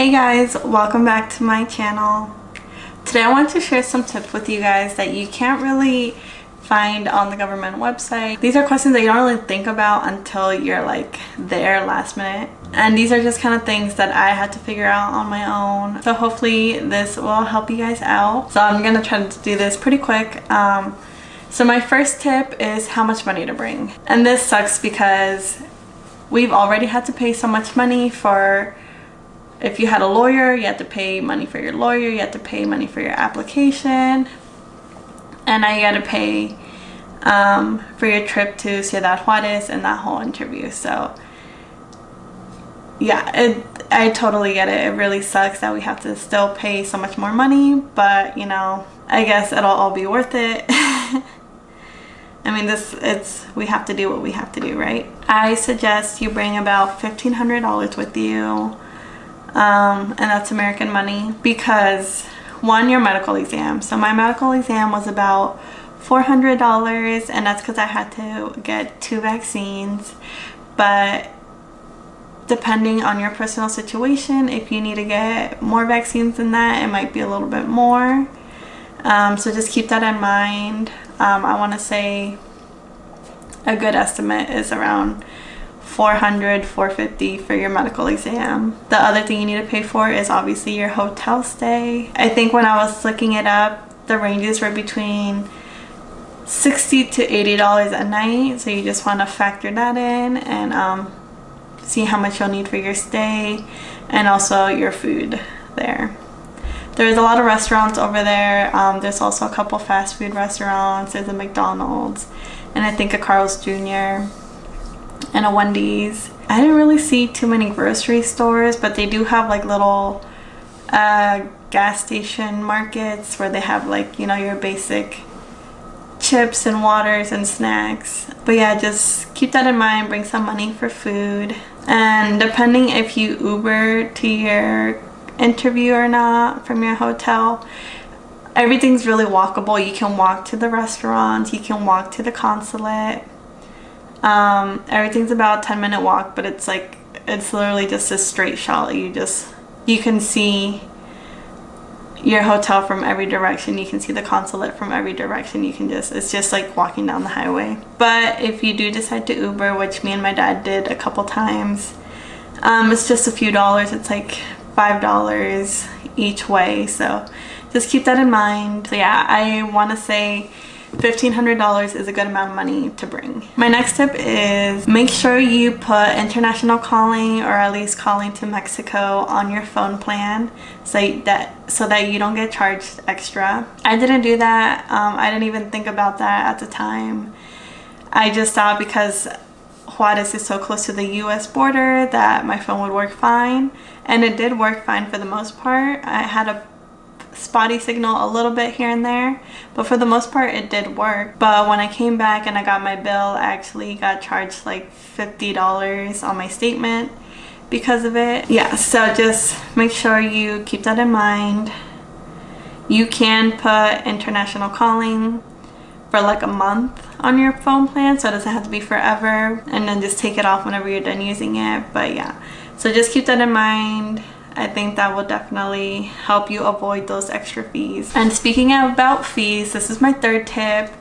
Hey guys, welcome back to my channel. Today I want to share some tips with you guys that you can't really find on the government website. These are questions that you don't really think about until you're like there last minute. And these are just kind of things that I had to figure out on my own. So hopefully this will help you guys out. So I'm gonna try to do this pretty quick. So my first tip is how much money to bring. And this sucks because we've already had to pay so much money for, if you had a lawyer, you had to pay money for your lawyer, you had to pay money for your application, and now you got to pay for your trip to Ciudad Juarez and that whole interview. So yeah, I totally get it. It really sucks that we have to still pay so much more money, but you know, I guess it'll all be worth it. I mean, we have to do what we have to do, right? I suggest you bring about $1,500 with you. And that's American money, because one, your medical exam. So my medical exam was about $400, and that's because I had to get 2 vaccines. But depending on your personal situation, if you need to get more vaccines than that, it might be a little bit more. So just keep that in mind. I want to say a good estimate is around $400, $450 for your medical exam. The other thing you need to pay for is obviously your hotel stay. I think when I was looking it up, the ranges were between $60 to $80 a night. So you just want to factor that in and see how much you'll need for your stay and also your food there. There's a lot of restaurants over there. There's also a couple fast food restaurants. There's a McDonald's and I think a Carl's Jr. and a Wendy's. I didn't really see too many grocery stores, but they do have like little gas station markets where they have like, you know, your basic chips and waters and snacks. But yeah, just keep that in mind. Bring some money for food. And depending if you Uber to your interview or not from your hotel, everything's really walkable. You can walk to the restaurants, you can walk to the consulate. Everything's about a 10-minute walk, but it's literally just a straight shot. You can see your hotel from every direction. You can see the consulate from every direction. It's just like walking down the highway. But if you do decide to Uber, which me and my dad did a couple times, it's just a few dollars. It's like $5 each way. So just keep that in mind. So yeah, I want to say $1,500 is a good amount of money to bring. My next tip is make sure you put international calling, or at least calling to Mexico, on your phone plan so that you don't get charged extra. I didn't do that. I didn't even think about that at the time. I just thought because Juarez is so close to the US border that my phone would work fine, and it did work fine for the most part. I had a spotty signal a little bit here and there, but for the most part it did work. But when I came back and I got my bill, I actually got charged like $50 on my statement because of it. Yeah, so just make sure you keep that in mind. You can put international calling for like a month on your phone plan, so it doesn't have to be forever, and then just take it off whenever you're done using it. But yeah, so just keep that in mind. I think that will definitely help you avoid those extra fees. And speaking about fees, this is my third tip,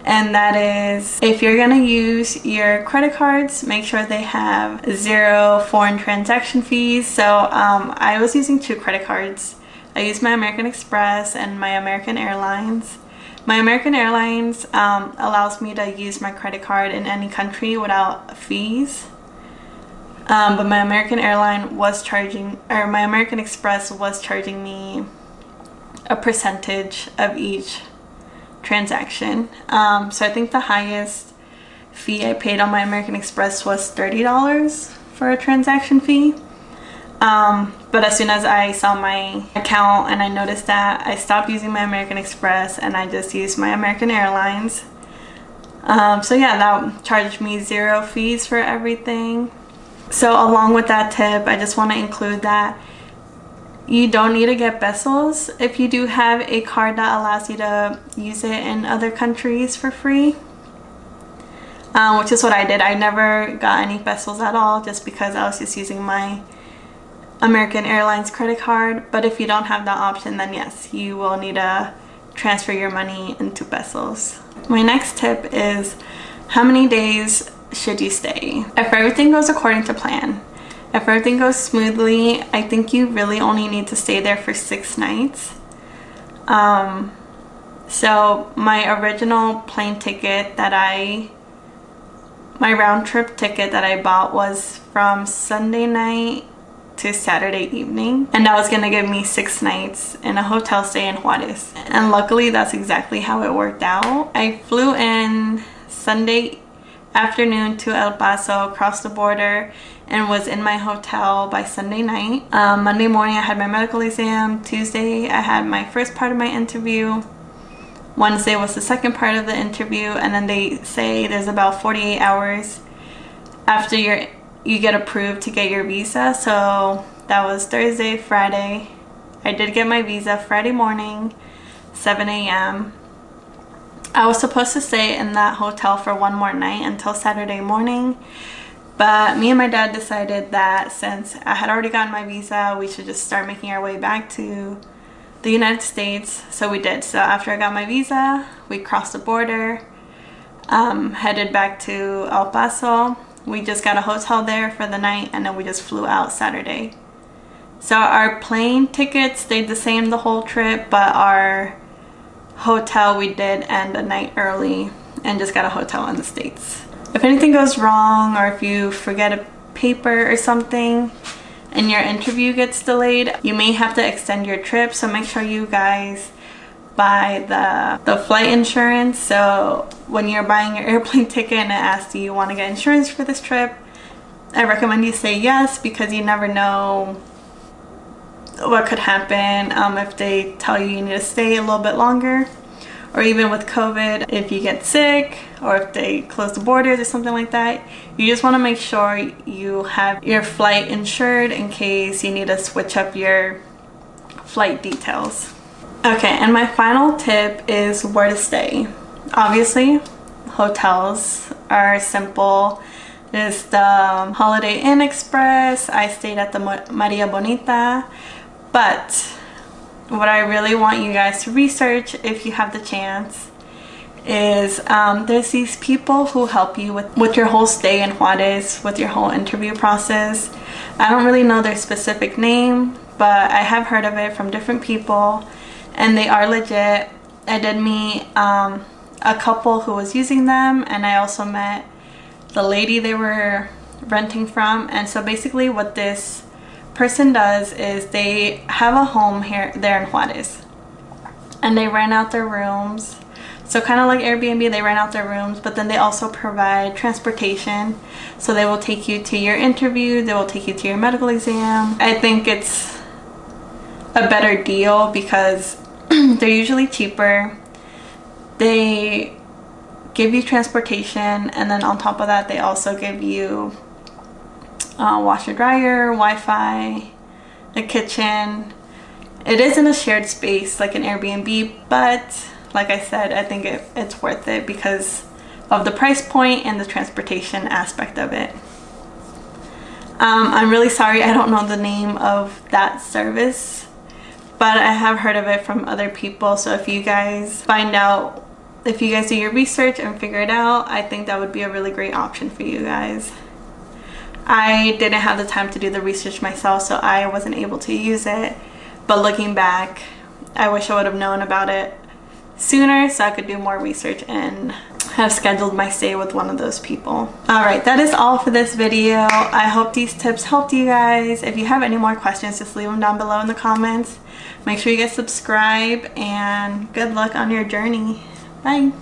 and that is, if you're gonna use your credit cards, make sure they have 0 foreign transaction fees. So I was using 2 credit cards. I used my American Express and my American Airlines. My American Airlines allows me to use my credit card in any country without fees. But my American my American Express was charging me a percentage of each transaction. So I think the highest fee I paid on my American Express was $30 for a transaction fee. But as soon as I saw my account and I noticed that, I stopped using my American Express and I just used my American Airlines. So yeah, that charged me 0 fees for everything. So along with that tip, I just want to include that you don't need to get pesos if you do have a card that allows you to use it in other countries for free, which is what I did. I never got any pesos at all, just because I was just using my American Airlines credit card, but if you don't have that option, then yes, you will need to transfer your money into pesos. My next tip is, how many days should you stay? If everything goes according to plan, if everything goes smoothly, I think you really only need to stay there for 6 nights. So my original plane ticket my round trip ticket that I bought was from Sunday night to Saturday evening, and that was gonna give me 6 nights in a hotel stay in Juarez, and luckily that's exactly how it worked out. I flew in Sunday afternoon to El Paso, crossed the border, and was in my hotel by Sunday night. Monday morning I had my medical exam. Tuesday I had my first part of my interview. Wednesday was the second part of the interview, and then they say there's about 48 hours after you get approved to get your visa. So that was Thursday, Friday. I did get my visa Friday morning, 7 a.m. I was supposed to stay in that hotel for one more night until Saturday morning, but me and my dad decided that since I had already gotten my visa, we should just start making our way back to the United States. So we did. So after I got my visa, we crossed the border, headed back to El Paso. We just got a hotel there for the night, and then we just flew out Saturday. So our plane tickets stayed the same the whole trip, but our hotel, we did end a night early and just got a hotel in the States. If anything goes wrong, or if you forget a paper or something and your interview gets delayed, you may have to extend your trip. So make sure you guys buy the flight insurance. So when you're buying your airplane ticket and it asks, do you want to get insurance for this trip, I recommend you say yes, because you never know what could happen if they tell you need to stay a little bit longer, or even with COVID, if you get sick or if they close the borders or something like that. You just want to make sure you have your flight insured in case you need to switch up your flight details. Okay, and my final tip is where to stay. Obviously, hotels are simple. There's the Holiday Inn Express. I stayed at the Maria Bonita. But what I really want you guys to research, if you have the chance, is there's these people who help you with your whole stay in Juarez, with your whole interview process. I don't really know their specific name, but I have heard of it from different people, and they are legit. I did meet a couple who was using them, and I also met the lady they were renting from. And so basically what this person does is they have a home there in Juarez, and they rent out their rooms. So kind of like Airbnb, they rent out their rooms, but then they also provide transportation. So they will take you to your interview, they will take you to your medical exam. I think it's a better deal because they're usually cheaper. They give you transportation, and then on top of that they also give you washer dryer, Wi-Fi, a kitchen. It isn't a shared space like an Airbnb, but like I said, I think it's worth it because of the price point and the transportation aspect of it. I'm really sorry I don't know the name of that service, but I have heard of it from other people. So if you guys do your research and figure it out, I think that would be a really great option for you guys. I didn't have the time to do the research myself, so I wasn't able to use it. But looking back, I wish I would have known about it sooner so I could do more research and have scheduled my stay with one of those people. Alright, that is all for this video. I hope these tips helped you guys. If you have any more questions, just leave them down below in the comments. Make sure you guys subscribe, and good luck on your journey. Bye!